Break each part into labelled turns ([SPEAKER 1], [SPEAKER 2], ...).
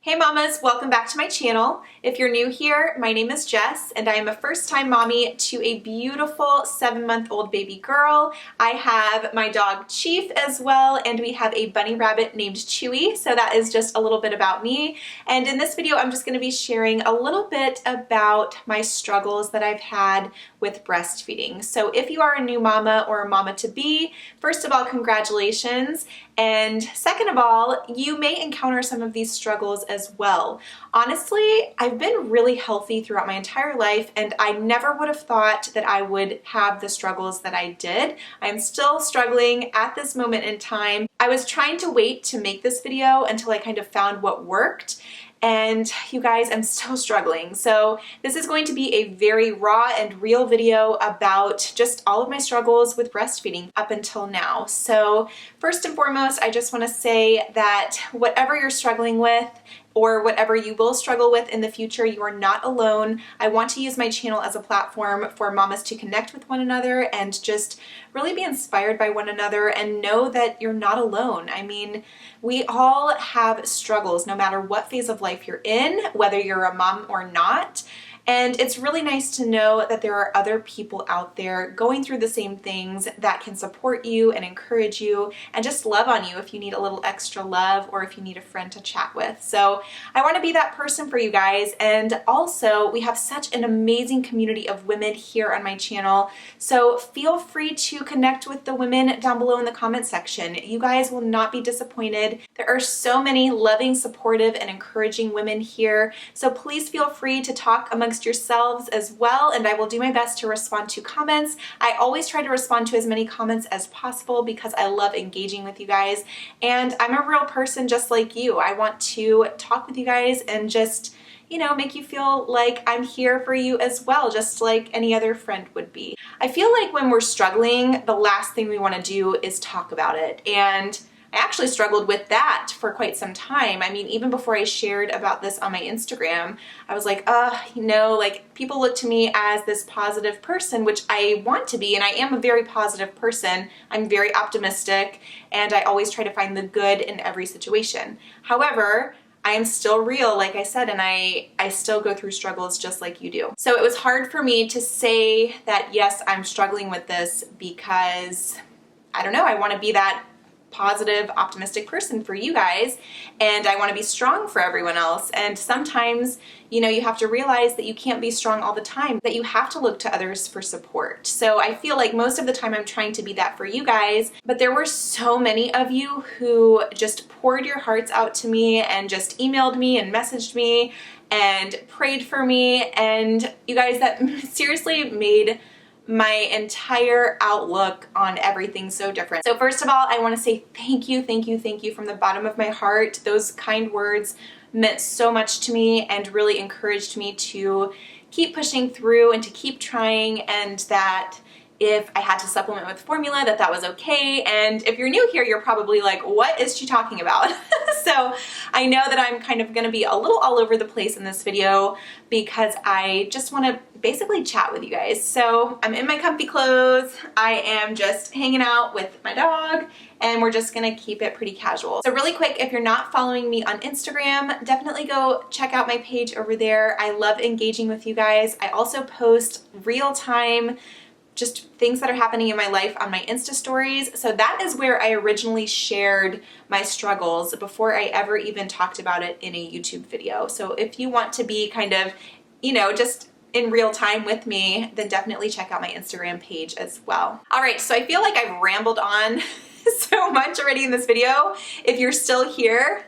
[SPEAKER 1] Hey mamas, welcome back to my channel. If you're new here, my name is Jess and I am a first-time mommy to a beautiful 7-month-old baby girl. I have my dog Chief as well, and we have a bunny rabbit named Chewy, so that is just a little bit about me. And in this video, I'm just going to be sharing a little bit about my struggles that I've had with breastfeeding. So if you are a new mama or a mama-to-be, first of all, congratulations. And second of all, you may encounter some of these struggles as well. Honestly, I've been really healthy throughout my entire life, and I never would have thought that I would have the struggles that I did. I'm still struggling at this moment in time. I was trying to wait to make this video until I kind of found what worked. And you guys, I'm still struggling. So this is going to be a very raw and real video about just all of my struggles with breastfeeding up until now. So first and foremost, I just want to say that whatever you're struggling with, or whatever you will struggle with in the future, you are not alone. I want to use my channel as a platform for mamas to connect with one another and just really be inspired by one another and know that you're not alone. I mean, we all have struggles no matter what phase of life you're in, whether you're a mom or not. And it's really nice to know that there are other people out there going through the same things that can support you and encourage you and just love on you if you need a little extra love or if you need a friend to chat with. So I want to be that person for you guys. And also, we have such an amazing community of women here on my channel. So feel free to connect with the women down below in the comment section. You guys will not be disappointed. There are so many loving, supportive, and encouraging women here. So please feel free to talk amongst yourselves as well, and I will do my best to respond to comments. I always try to respond to as many comments as possible because I love engaging with you guys, and I'm a real person just like you. I want to talk with you guys and just, you know, make you feel like I'm here for you as well, just like any other friend would be. I feel like when we're struggling, the last thing we want to do is talk about it, and I actually struggled with that for quite some time. I mean, even before I shared about this on my Instagram, I was like, you know, like people look to me as this positive person, which I want to be, and I am a very positive person. I'm very optimistic, and I always try to find the good in every situation. However, I am still real, like I said, and I still go through struggles just like you do. So it was hard for me to say that, yes, I'm struggling with this because, I don't know, I want to be that positive, optimistic person for you guys, and I want to be strong for everyone else. And sometimes, you know, you have to realize that you can't be strong all the time, that you have to look to others for support. So I feel like most of the time I'm trying to be that for you guys, but there were so many of you who just poured your hearts out to me and just emailed me and messaged me and prayed for me, and you guys, that seriously made my entire outlook on everything so different. So first of all, I want to say thank you from the bottom of my heart. Those kind words meant so much to me and really encouraged me to keep pushing through and to keep trying, and that if I had to supplement with formula, that was okay. And if you're new here, you're probably like, what is she talking about? So I know that I'm kind of going to be a little all over the place in this video because I just want to basically chat with you guys. So I'm in my comfy clothes. I am just hanging out with my dog, and we're just gonna keep it pretty casual. So really quick, if you're not following me on Instagram, definitely go check out my page over there. I love engaging with you guys. I also post real-time just things that are happening in my life on my Insta stories. So that is where I originally shared my struggles before I ever even talked about it in a YouTube video. So if you want to be kind of, you know, just in real time with me, then definitely check out my Instagram page as well. All right, so I feel like I've rambled on so much already in this video. If you're still here,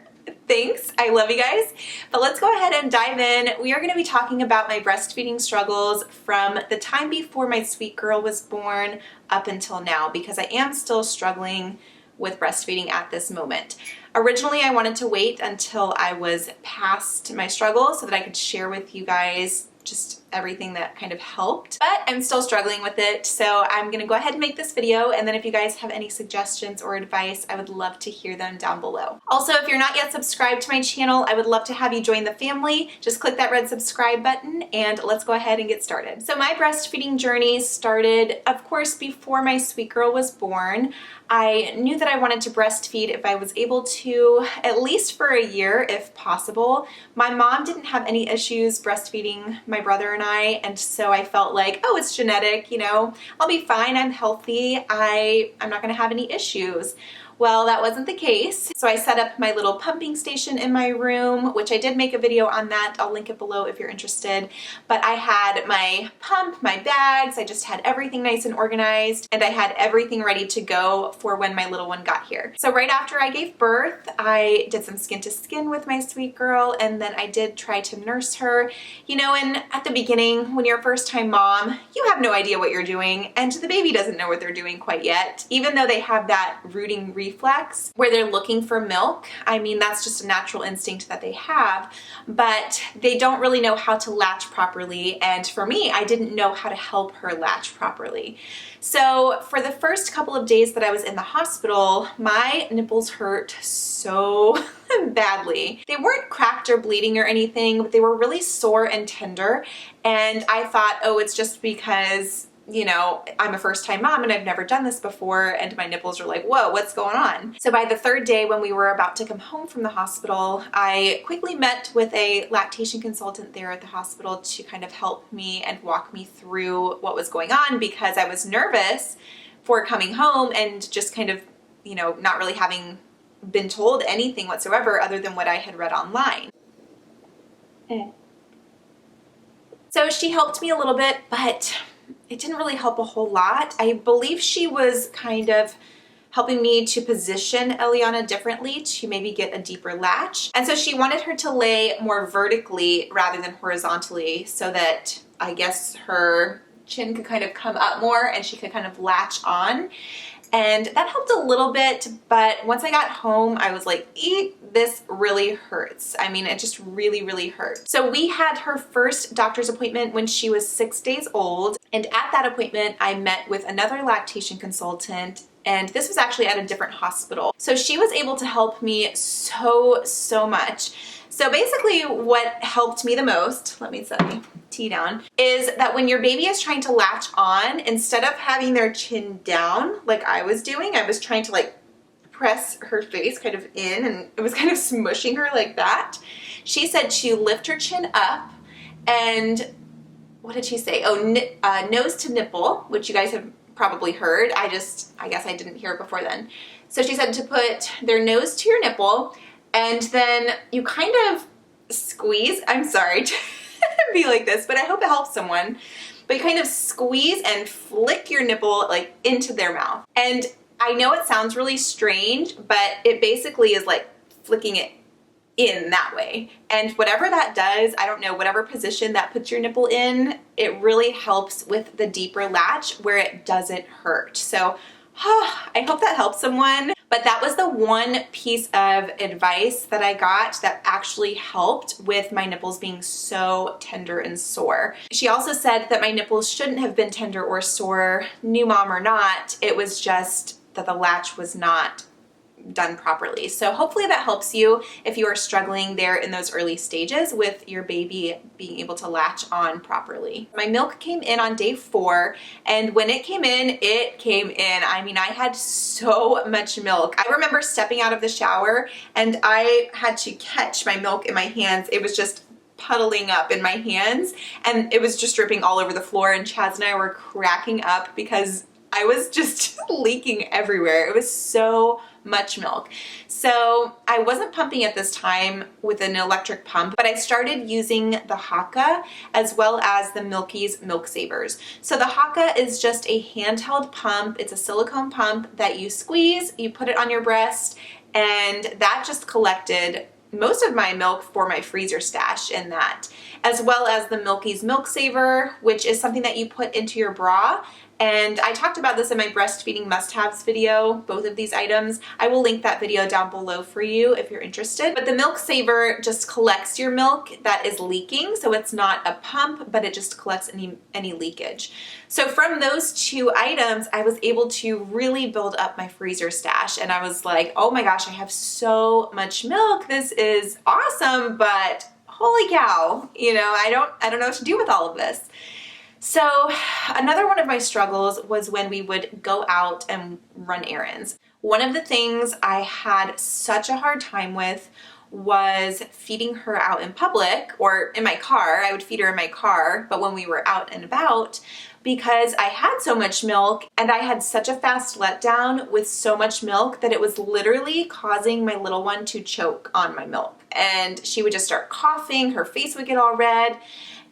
[SPEAKER 1] thanks, I love you guys. But let's go ahead and dive in. We are gonna be talking about my breastfeeding struggles from the time before my sweet girl was born up until now, because I am still struggling with breastfeeding at this moment. Originally, I wanted to wait until I was past my struggles so that I could share with you guys just everything that kind of helped, but I'm still struggling with it. So I'm gonna go ahead and make this video, and then if you guys have any suggestions or advice, I would love to hear them down below. Also, if you're not yet subscribed to my channel, I would love to have you join the family. Just click that red subscribe button and let's go ahead and get started. So my breastfeeding journey started, of course, before my sweet girl was born. I knew that I wanted to breastfeed if I was able to, at least for a year if possible. My mom didn't have any issues breastfeeding my brother and I, and so I felt like, oh, it's genetic, you know, I'll be fine, I'm healthy, I'm not gonna have any issues. Well, that wasn't the case. So I set up my little pumping station in my room, which I did make a video on that. I'll link it below if you're interested. But I had my pump, my bags, I just had everything nice and organized, and I had everything ready to go for when my little one got here. So right after I gave birth, I did some skin to skin with my sweet girl, and then I did try to nurse her. You know, and at the beginning, when you're a first time mom, you have no idea what you're doing, and the baby doesn't know what they're doing quite yet, even though they have that rooting reflex where they're looking for milk. I mean, that's just a natural instinct that they have, but they don't really know how to latch properly. And for me, I didn't know how to help her latch properly. So for the first couple of days that I was in the hospital, my nipples hurt so badly. They weren't cracked or bleeding or anything, but they were really sore and tender. And I thought, oh, it's just because, you know, I'm a first time mom and I've never done this before, and my nipples are like, whoa, what's going on? So by the third day, when we were about to come home from the hospital, I quickly met with a lactation consultant there at the hospital to kind of help me and walk me through what was going on, because I was nervous for coming home and just kind of, you know, not really having been told anything whatsoever other than what I had read online. So she helped me a little bit, but it didn't really help a whole lot. I believe she was kind of helping me to position Eliana differently to maybe get a deeper latch. And so she wanted her to lay more vertically rather than horizontally, so that I guess her chin could kind of come up more and she could kind of latch on. And that helped a little bit, but once I got home, I was like, this really hurts. I mean, it just really, really hurt. So we had her first doctor's appointment when she was 6 days old. And at that appointment, I met with another lactation consultant, and this was actually at a different hospital. So she was able to help me so much. So basically what helped me the most, let me set my tea down, is that when your baby is trying to latch on, instead of having their chin down like I was doing, I was trying to like press her face kind of in, and it was kind of smushing her like that. She said to lift her chin up, and what did she say? Oh, nose to nipple, which you guys have probably heard. I guess I didn't hear it before then. So she said to put their nose to your nipple, and then you kind of squeeze. I'm sorry to be like this, but I hope it helps someone. But you kind of squeeze and flick your nipple like into their mouth. And I know it sounds really strange, but it basically is like flicking it in that way. And whatever that does, I don't know, whatever position that puts your nipple in, it really helps with the deeper latch where it doesn't hurt. So I hope that helps someone. But that was the one piece of advice that I got that actually helped with my nipples being so tender and sore. She also said that my nipples shouldn't have been tender or sore, new mom or not. It was just that the latch was not done properly. So hopefully that helps you if you are struggling there in those early stages with your baby being able to latch on properly. My milk came in on day 4, and when it came in, it came in. I mean, I had so much milk. I remember stepping out of the shower and I had to catch my milk in my hands. It was just puddling up in my hands, and it was just dripping all over the floor, and Chaz and I were cracking up because I was just leaking everywhere. It was so much milk. So I wasn't pumping at this time with an electric pump, but I started using the Haka as well as the Milky's Milk Savers. So the Haka is just a handheld pump. It's a silicone pump that you squeeze, you put it on your breast, and that just collected most of my milk for my freezer stash in that, as well as the Milky's Milk Saver, which is something that you put into your bra, And I talked about this in my breastfeeding must-haves video, both of these items. I will link that video down below for you if you're interested. But the milk saver just collects your milk that is leaking, so it's not a pump, but it just collects any leakage. So from those two items, I was able to really build up my freezer stash, and I was like, oh my gosh, I have so much milk. This is awesome, but holy cow, you know, I don't know what to do with all of this. So another one of my struggles was when we would go out and run errands. One of the things I had such a hard time with was feeding her out in public or in my car. I would feed her in my car, but when we were out and about, because I had so much milk and I had such a fast letdown with so much milk that it was literally causing my little one to choke on my milk. And she would just start coughing, her face would get all red.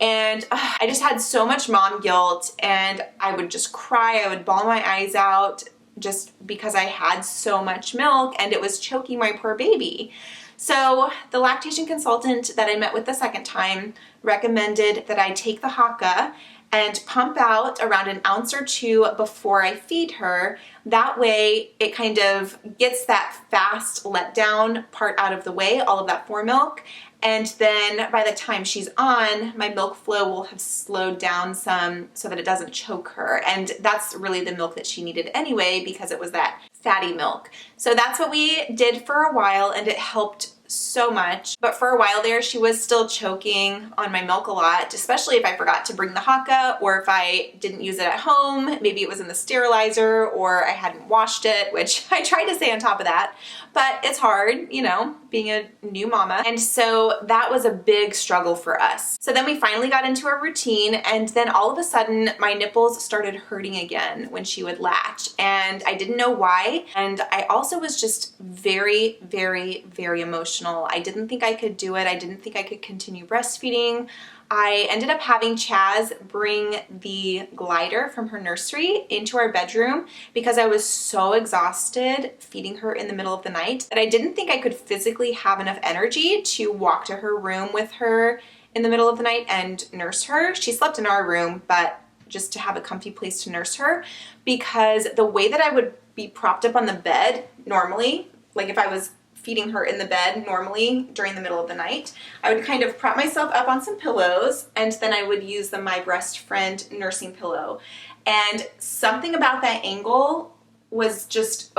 [SPEAKER 1] And I just had so much mom guilt, and I would just cry. I would bawl my eyes out just because I had so much milk and it was choking my poor baby. So the lactation consultant that I met with the second time recommended that I take the Haka and pump out around an ounce or two before I feed her. That way it kind of gets that fast letdown part out of the way, all of that foremilk. And then by the time she's on, my milk flow will have slowed down some so that it doesn't choke her. And that's really the milk that she needed anyway, because it was that fatty milk. So that's what we did for a while, and it helped so much. But for a while there, she was still choking on my milk a lot, especially if I forgot to bring the Haka or if I didn't use it at home. Maybe it was in the sterilizer or I hadn't washed it, which I tried to stay on top of that, but it's hard, you know, being a new mama. And so that was a big struggle for us. So then we finally got into a routine, and then all of a sudden my nipples started hurting again when she would latch, and I didn't know why. And I also was just very, very, very emotional. I didn't think I could do it. I didn't think I could continue breastfeeding. I ended up having Chaz bring the glider from her nursery into our bedroom because I was so exhausted feeding her in the middle of the night that I didn't think I could physically have enough energy to walk to her room with her in the middle of the night and nurse her. She slept in our room, but just to have a comfy place to nurse her, because the way that I would be propped up on the bed normally, like if I was feeding her in the bed normally during the middle of the night, I would kind of prop myself up on some pillows, and then I would use the My Breast Friend nursing pillow. And something about that angle was just,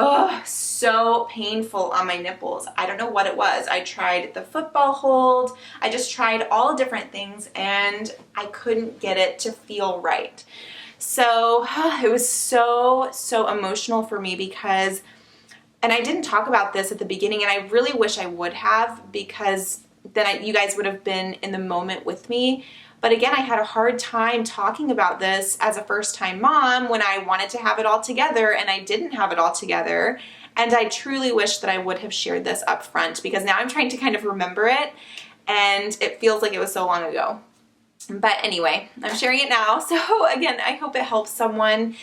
[SPEAKER 1] so painful on my nipples. I don't know what it was. I tried the football hold. I just tried all different things, and I couldn't get it to feel right. So it was so emotional for me because, and I didn't talk about this at the beginning, and I really wish I would have, because then you guys would have been in the moment with me. But again, I had a hard time talking about this as a first-time mom when I wanted to have it all together and I didn't have it all together. And I truly wish that I would have shared this up front, because now I'm trying to kind of remember it and it feels like it was so long ago. But anyway, I'm sharing it now. So again, I hope it helps someone.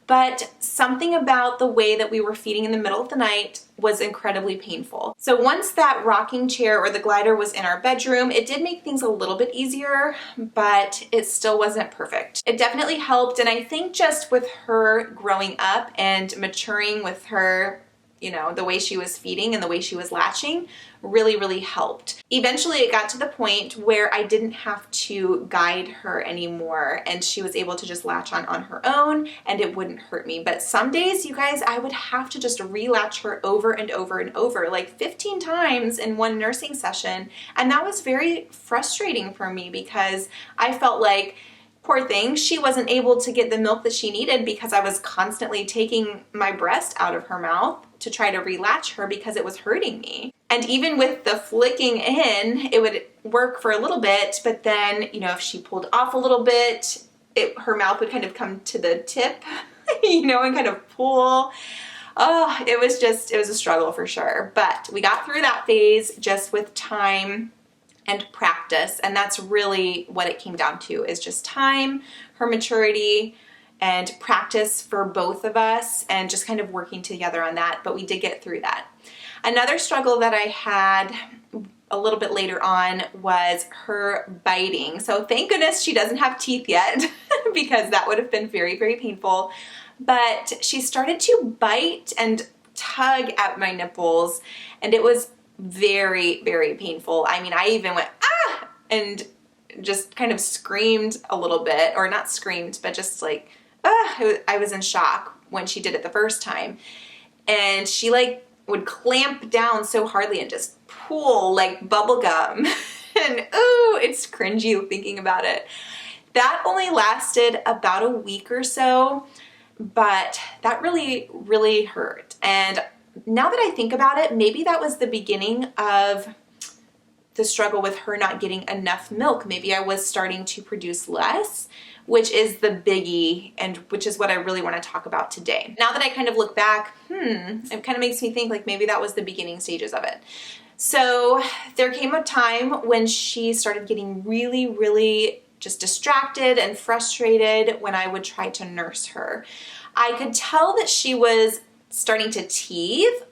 [SPEAKER 1] But something about the way that we were feeding in the middle of the night was incredibly painful. So once that rocking chair or the glider was in our bedroom, it did make things a little bit easier, but it still wasn't perfect. It definitely helped, and I think just with her growing up and maturing with her, you know, the way she was feeding and the way she was latching really helped. Eventually it got to the point where I didn't have to guide her anymore, and she was able to just latch on her own and it wouldn't hurt me. But some days, you guys, I would have to just relatch her over and over and over, like 15 times in one nursing session. And that was very frustrating for me because I felt like, poor thing, she wasn't able to get the milk that she needed because I was constantly taking my breast out of her mouth to try to relatch her because it was hurting me. And even with the flicking in, it would work for a little bit, but then, you know, if she pulled off a little bit, her mouth would kind of come to the tip, you know, and kind of pull. Oh, it was a struggle for sure. But we got through that phase just with time and practice, and that's really what it came down to, is just time, her maturity, and practice for both of us, and just kind of working together on that. But we did get through that. Another struggle that I had a little bit later on was her biting. So thank goodness she doesn't have teeth yet because that would have been very, very painful. But she started to bite and tug at my nipples, and it was very, very painful. I mean, I even went, ah, and just kind of screamed a little bit, or not screamed, but just like, ah, I was in shock when she did it the first time. And she like would clamp down so hardly and just pull like bubble gum. And ooh, it's cringy thinking about it. That only lasted about a week or so, but that really, really hurt. And now that I think about it, maybe that was the beginning of the struggle with her not getting enough milk. Maybe I was starting to produce less, which is the biggie, and which is what I really want to talk about today. Now that I kind of look back, it kind of makes me think like maybe that was the beginning stages of it. So there came a time when she started getting really, really just distracted and frustrated when I would try to nurse her. I could tell that she was starting to teethe,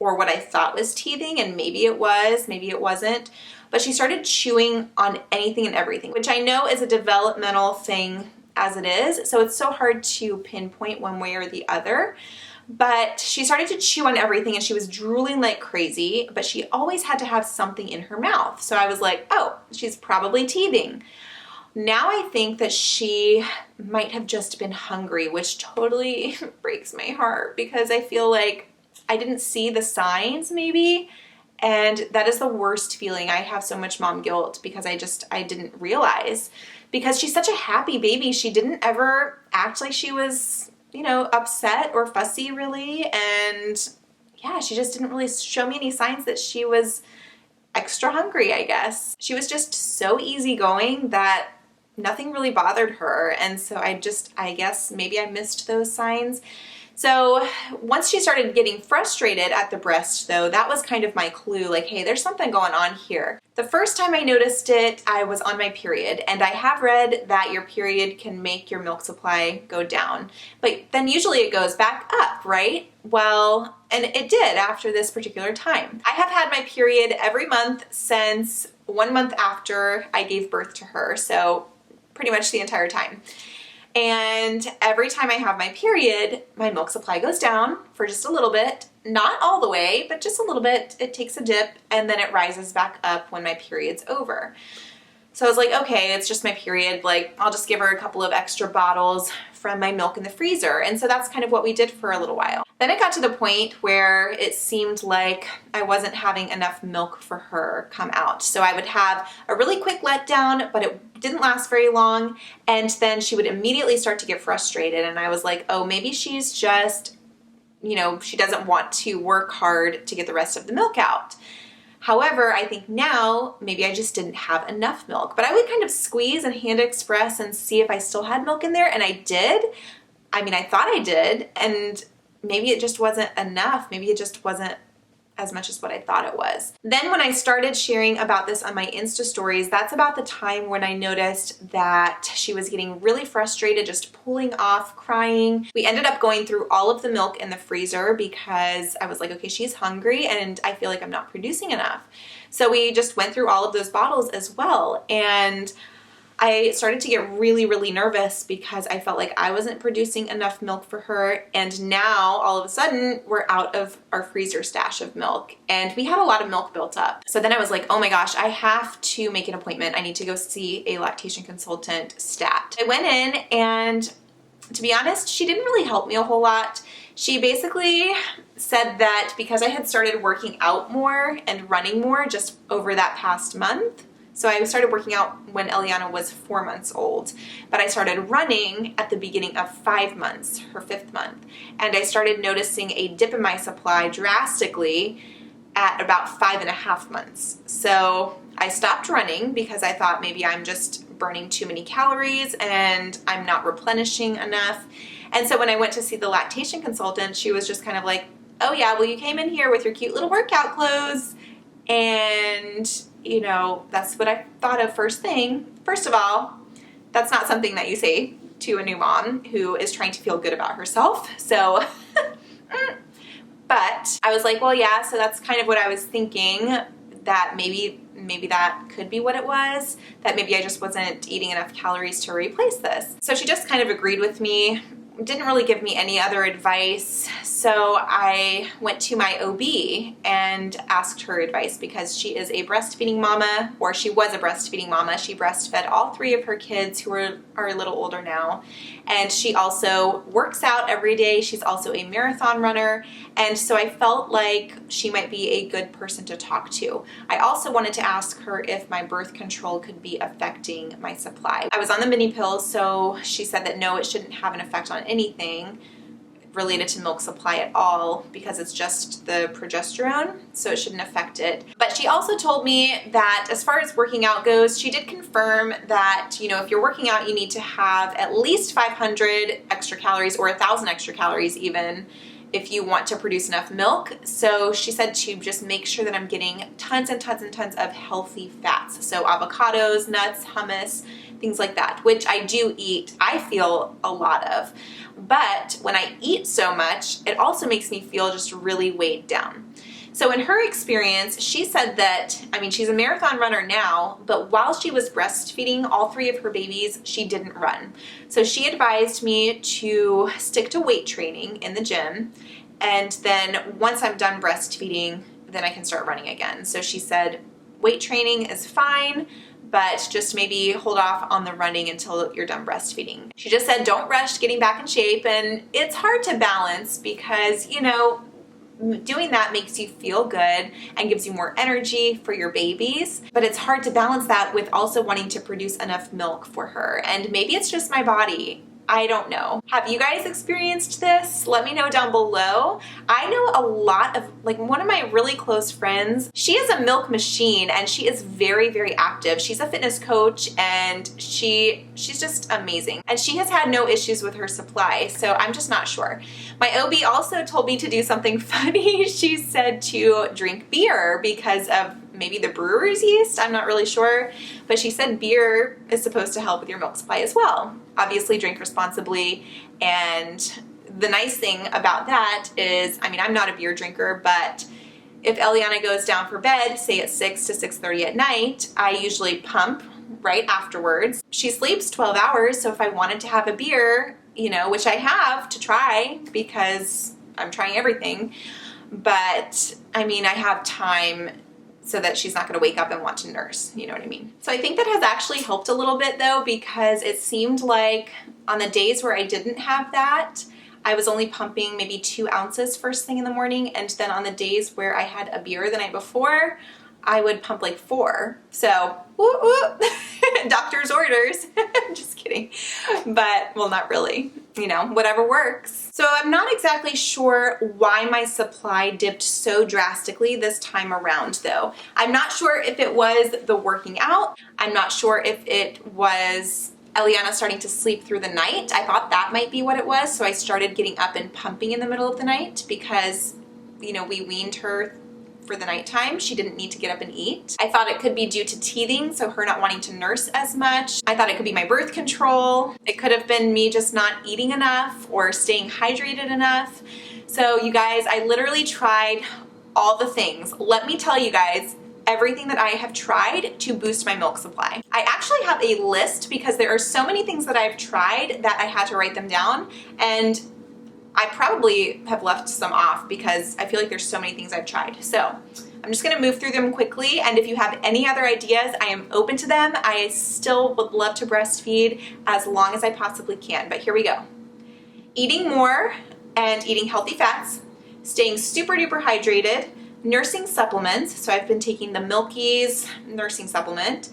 [SPEAKER 1] or what I thought was teething, and maybe it was, maybe it wasn't, but she started chewing on anything and everything, which I know is a developmental thing as it is, so it's so hard to pinpoint one way or the other. But she started to chew on everything, and she was drooling like crazy, but she always had to have something in her mouth. So I was like, oh, she's probably teething. Now I think that she might have just been hungry, which totally breaks my heart because I feel like I didn't see the signs maybe, and that is the worst feeling. I have so much mom guilt because I didn't realize, because she's such a happy baby. She didn't ever act like she was, you know, upset or fussy really, and yeah, she just didn't really show me any signs that she was extra hungry, I guess. She was just so easygoing that nothing really bothered her, and so I guess maybe I missed those signs. So once she started getting frustrated at the breast though, that was kind of my clue, like, hey, there's something going on here. The first time I noticed it, I was on my period, and I have read that your period can make your milk supply go down, but then usually it goes back up, right? Well, and it did after this particular time. I have had my period every month since 1 month after I gave birth to her, so pretty much the entire time. And every time I have my period, my milk supply goes down for just a little bit, not all the way, but just a little bit. It takes a dip and then it rises back up when my period's over. So I was like, okay, it's just my period. Like, I'll just give her a couple of extra bottles from my milk in the freezer. And so that's kind of what we did for a little while. Then it got to the point where it seemed like I wasn't having enough milk for her come out. So I would have a really quick letdown, but it didn't last very long. And then she would immediately start to get frustrated. And I was like, oh, maybe she's just, you know, she doesn't want to work hard to get the rest of the milk out. However, I think now maybe I just didn't have enough milk, but I would kind of squeeze and hand express and see if I still had milk in there, and I did. I mean, I thought I did, and maybe it just wasn't enough. Maybe it just wasn't as much as what I thought it was. Then when I started sharing about this on my Insta stories, that's about the time when I noticed that she was getting really frustrated, just pulling off, crying. We ended up going through all of the milk in the freezer because I was like, okay, she's hungry and I feel like I'm not producing enough. So we just went through all of those bottles as well. And I started to get really, really nervous because I felt like I wasn't producing enough milk for her. And now all of a sudden we're out of our freezer stash of milk, and we had a lot of milk built up. So then I was like, oh my gosh, I have to make an appointment. I need to go see a lactation consultant stat. I went in, and to be honest, she didn't really help me a whole lot. She basically said that because I had started working out more and running more just over that past month. So I started working out when Eliana was 4 months old, but I started running at the beginning of 5 months, her 5th month. And I started noticing a dip in my supply drastically at about 5.5 months. So I stopped running because I thought maybe I'm just burning too many calories and I'm not replenishing enough. And so when I went to see the lactation consultant, she was just kind of like, oh yeah, well, you came in here with your cute little workout clothes, and you know, that's what I thought of first thing. First of all, that's not something that you say to a new mom who is trying to feel good about herself. So, but I was like, well, yeah, so that's kind of what I was thinking. that maybe that could be what it was, that maybe I just wasn't eating enough calories to replace this. So she just kind of agreed with me, didn't really give me any other advice. So I went to my OB and asked her advice because she is a breastfeeding mama, or she was a breastfeeding mama. She breastfed all 3 of her kids who are a little older now. And she also works out every day. She's also a marathon runner. And so I felt like she might be a good person to talk to. I also wanted to ask her if my birth control could be affecting my supply. I was on the mini pill, so she said that no, it shouldn't have an effect on anything related to milk supply at all because it's just the progesterone, so it shouldn't affect it. But she also told me that as far as working out goes, she did confirm that, you know, if you're working out, you need to have at least 500 extra calories or 1,000 extra calories even if you want to produce enough milk. So she said to just make sure that I'm getting tons and tons and tons of healthy fats. So avocados, nuts, hummus, things like that, which I do eat, I feel a lot of. But when I eat so much, it also makes me feel just really weighed down. So in her experience, she said that, I mean, she's a marathon runner now, but while she was breastfeeding all 3 of her babies, she didn't run. So she advised me to stick to weight training in the gym. And then once I'm done breastfeeding, then I can start running again. So she said, weight training is fine, but just maybe hold off on the running until you're done breastfeeding. She just said, don't rush getting back in shape. And it's hard to balance because, you know, doing that makes you feel good and gives you more energy for your babies, but it's hard to balance that with also wanting to produce enough milk for her. And maybe it's just my body. I don't know. Have you guys experienced this? Let me know down below. I know a lot of, like, one of my really close friends, she is a milk machine and she is very, very active. She's a fitness coach and she's just amazing. And she has had no issues with her supply, so I'm just not sure. My OB also told me to do something funny. She said to drink beer because of maybe the brewer's yeast, I'm not really sure, but she said beer is supposed to help with your milk supply as well. Obviously drink responsibly, and the nice thing about that is, I mean, I'm not a beer drinker, but if Eliana goes down for bed, say at 6 to 6:30 at night, I usually pump right afterwards. She sleeps 12 hours, so if I wanted to have a beer, you know, which I have to try because I'm trying everything, but I mean, I have time so that she's not going to wake up and want to nurse, you know what I mean? So I think that has actually helped a little bit though, because it seemed like on the days where I didn't have that, I was only pumping maybe 2 ounces first thing in the morning, and then on the days where I had a beer the night before, I would pump like 4. So, whoop, whoop. Doctor's orders. Just kidding. But, well, not really. You know, whatever works. So I'm not exactly sure why my supply dipped so drastically this time around though. I'm not sure if it was the working out. I'm not sure if it was Eliana starting to sleep through the night. I thought that might be what it was. So I started getting up and pumping in the middle of the night because, you know, we weaned her for the nighttime. She didn't need to get up and eat. I thought it could be due to teething, so her not wanting to nurse as much. I thought it could be my birth control. It could have been me just not eating enough or staying hydrated enough. So you guys, I literally tried all the things. Let me tell you guys everything that I have tried to boost my milk supply. I actually have a list because there are so many things that I've tried that I had to write them down, and I probably have left some off because I feel like there's so many things I've tried. So I'm just gonna move through them quickly, and if you have any other ideas, I am open to them. I still would love to breastfeed as long as I possibly can, but here we go. Eating more and eating healthy fats, staying super duper hydrated, nursing supplements. So I've been taking the Milky's nursing supplement,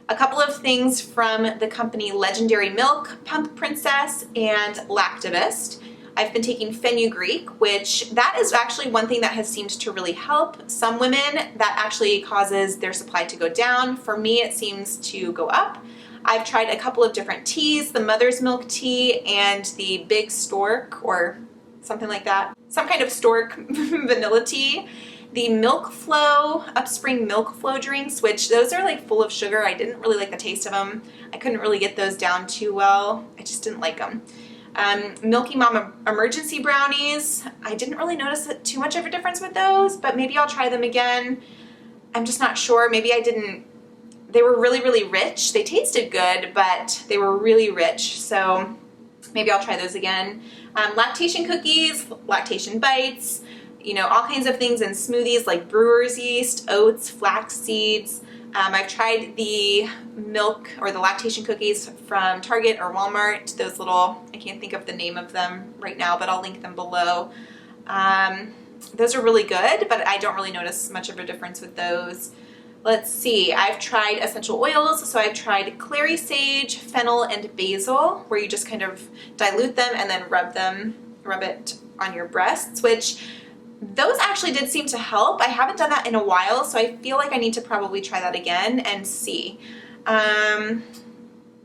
[SPEAKER 1] a couple of things from the company Legendary Milk, Pump Princess, and Lactivist. I've been taking fenugreek, which that is actually one thing that has seemed to really help. Some women, that actually causes their supply to go down. For me, it seems to go up. I've tried a couple of different teas, the mother's milk tea and the big stork or something like that. Some kind of stork vanilla tea. The Milk Flow, Upspring Milk Flow drinks, which those are like full of sugar. I didn't really like the taste of them. I couldn't really get those down too well. I just didn't like them. Milky Mama emergency brownies. I didn't really notice too much of a difference with those, but maybe I'll try them again. I'm just not sure. Maybe I didn't, they were really, really rich. They tasted good, but they were really rich. So maybe I'll try those again. Lactation cookies, lactation bites, you know, all kinds of things in smoothies like brewer's yeast, oats, flax seeds. I've tried the milk or the lactation cookies from Target or Walmart, those little, I can't think of the name of them right now, but I'll link them below. Those are really good, but I don't really notice much of a difference with those. Let's see, I've tried essential oils, so I've tried clary sage, fennel, and basil, where you just kind of dilute them and then rub it on your breasts, which those actually did seem to help. I haven't done that in a while, so I feel like I need to probably try that again and see.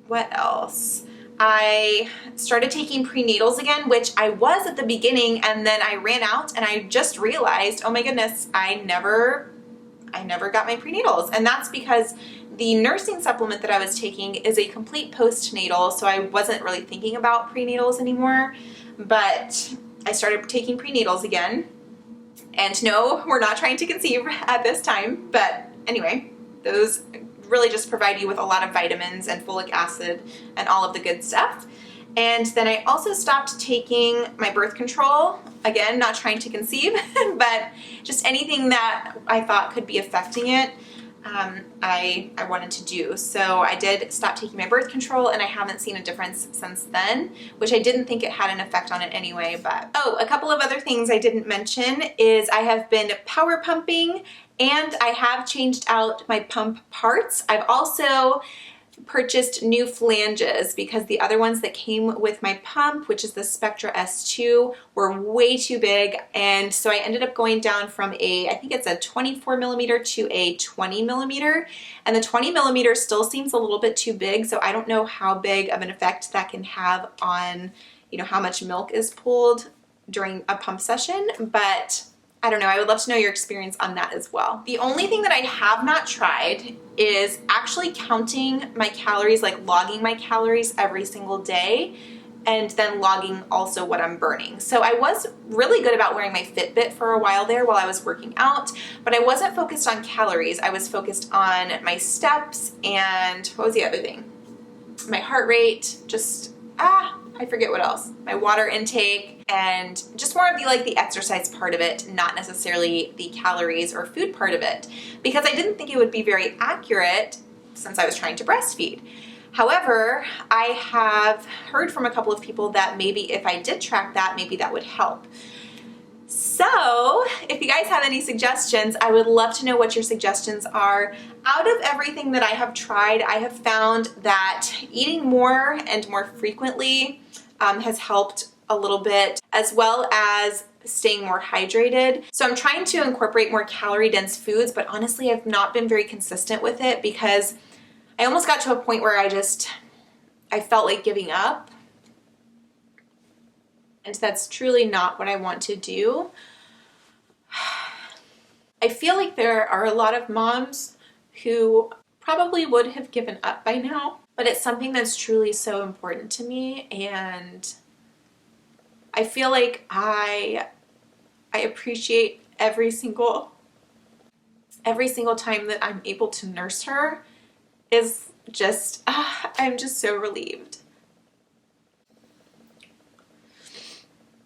[SPEAKER 1] What else? I started taking prenatals again, which I was at the beginning, and then I ran out and I just realized, oh my goodness, I never got my prenatals. And that's because the nursing supplement that I was taking is a complete postnatal, so I wasn't really thinking about prenatals anymore. But I started taking prenatals again. And no, we're not trying to conceive at this time. But anyway, those really just provide you with a lot of vitamins and folic acid and all of the good stuff. And then I also stopped taking my birth control, again, not trying to conceive, but just anything that I thought could be affecting it, I wanted to do. So I did stop taking my birth control, and I haven't seen a difference since then, which I didn't think it had an effect on it anyway. But oh, a couple of other things I didn't mention is I have been power pumping, and I have changed out my pump parts. I've also purchased new flanges because the other ones that came with my pump, which is the Spectra S2, were way too big, and so I ended up going down from I think it's a 24 millimeter to a 20 millimeter, and the 20 millimeter still seems a little bit too big, so I don't know how big of an effect that can have on, you know, how much milk is pulled during a pump session, but I don't know, I would love to know your experience on that as well. The only thing that I have not tried is actually counting my calories, like logging my calories every single day, and then logging also what I'm burning. So I was really good about wearing my Fitbit for a while there while I was working out, but I wasn't focused on calories. I was focused on my steps and what was the other thing? My heart rate, I forget what else. My water intake, and just more of the exercise part of it, not necessarily the calories or food part of it, because I didn't think it would be very accurate since I was trying to breastfeed. However, I have heard from a couple of people that maybe if I did track that, maybe that would help. So if you guys have any suggestions, I would love to know what your suggestions are. Out of everything that I have tried, I have found that eating more and more frequently has helped a little bit, as well as staying more hydrated. So I'm trying to incorporate more calorie-dense foods, but honestly, I've not been very consistent with it because I almost got to a point where I felt like giving up. And that's truly not what I want to do. I feel like there are a lot of moms who probably would have given up by now, but it's something that's truly so important to me, and I feel like I appreciate every single time that I'm able to nurse her is just, I'm just so relieved.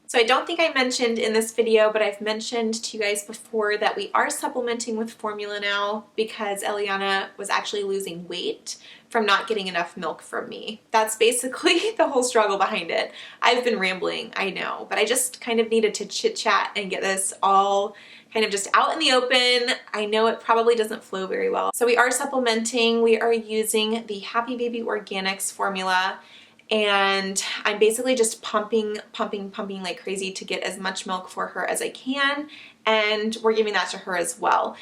[SPEAKER 1] So I don't think I mentioned in this video, but I've mentioned to you guys before that we are supplementing with formula now because Eliana was actually losing weight from not getting enough milk from me. That's basically the whole struggle behind it. I've been rambling, I know, but I just kind of needed to chit chat and get this all kind of just out in the open. I know it probably doesn't flow very well. So we are supplementing. We are using the Happy Baby Organics formula, and I'm basically just pumping like crazy to get as much milk for her as I can, and we're giving that to her as well.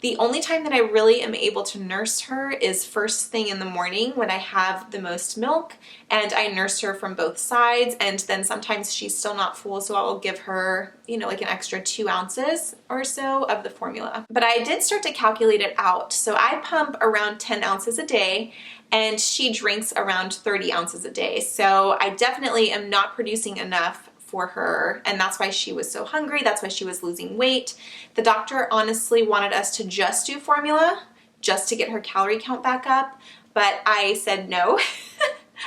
[SPEAKER 1] The only time that I really am able to nurse her is first thing in the morning when I have the most milk, and I nurse her from both sides, and then sometimes she's still not full, so I'll give her, you know, like an extra 2 ounces or so of the formula. But I did start to calculate it out. So I pump around 10 ounces a day, and she drinks around 30 ounces a day. So I definitely am not producing enough for her, and that's why she was so hungry. That's why she was losing weight. The doctor honestly wanted us to just do formula just to get her calorie count back up, but I said no.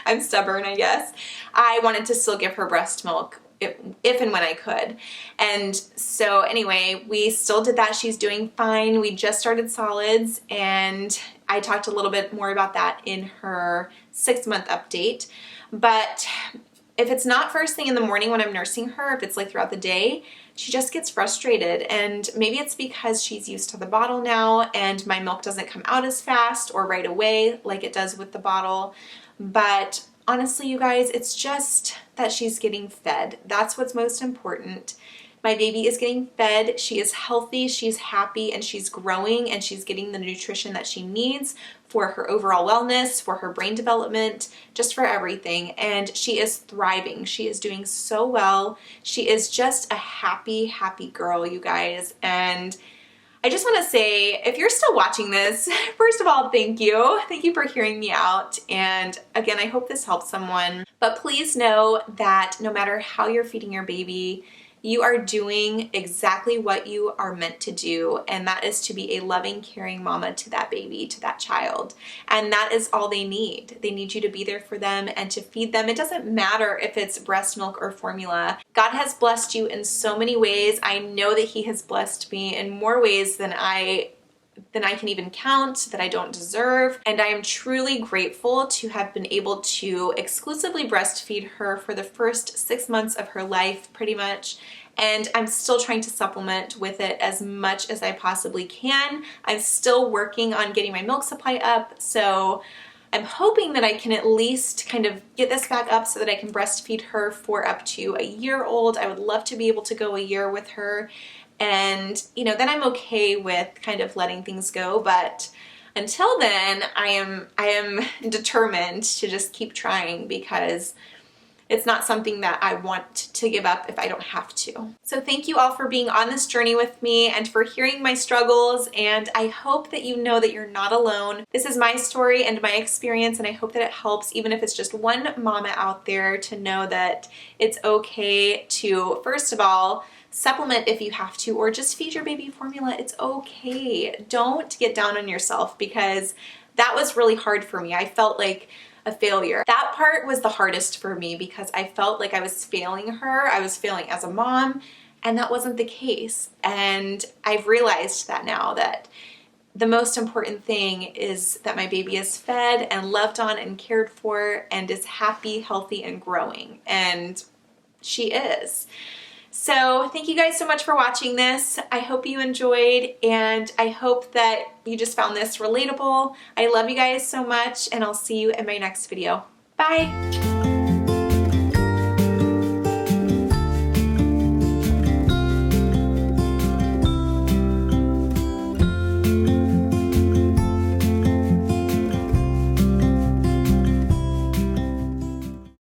[SPEAKER 1] I'm stubborn, I guess. I wanted to still give her breast milk if and when I could. And so anyway, we still did that. She's doing fine. We just started solids, and I talked a little bit more about that in her 6-month update. But if it's not first thing in the morning when I'm nursing her, if it's like throughout the day, she just gets frustrated. And maybe it's because she's used to the bottle now and my milk doesn't come out as fast or right away like it does with the bottle. But honestly, you guys, it's just that she's getting fed. That's what's most important. My baby is getting fed. She is healthy, she's happy, and she's growing, and she's getting the nutrition that she needs for her overall wellness, for her brain development, just for everything. And she is thriving. She is doing so well. She is just a happy, happy girl, you guys. And I just want to say, if you're still watching this, first of all, thank you. Thank you for hearing me out. And again, I hope this helps someone. But please know that no matter how you're feeding your baby, you are doing exactly what you are meant to do, and that is to be a loving, caring mama to that baby, to that child. And that is all they need. They need you to be there for them and to feed them. It doesn't matter if it's breast milk or formula. God has blessed you in so many ways. I know that He has blessed me in more ways than I can even count, that I don't deserve. And I am truly grateful to have been able to exclusively breastfeed her for the first 6 months of her life, pretty much. And I'm still trying to supplement with it as much as I possibly can. I'm still working on getting my milk supply up, so I'm hoping that I can at least kind of get this back up so that I can breastfeed her for up to a year old. I would love to be able to go a year with her. And, you know, then I'm okay with kind of letting things go. But until then, I am determined to just keep trying, because it's not something that I want to give up if I don't have to. So thank you all for being on this journey with me and for hearing my struggles. And I hope that you know that you're not alone. This is my story and my experience, and I hope that it helps, even if it's just one mama out there, to know that it's okay to, first of all, supplement if you have to, or just feed your baby formula. It's okay. Don't get down on yourself, because that was really hard for me. I felt like a failure. That part was the hardest for me because I felt like I was failing her. I was failing as a mom, and that wasn't the case. And I've realized that now, that the most important thing is that my baby is fed and loved on and cared for and is happy, healthy, and growing. And she is. So thank you guys so much for watching this. I hope you enjoyed, and I hope that you just found this relatable. I love you guys so much, and I'll see you in my next video. Bye!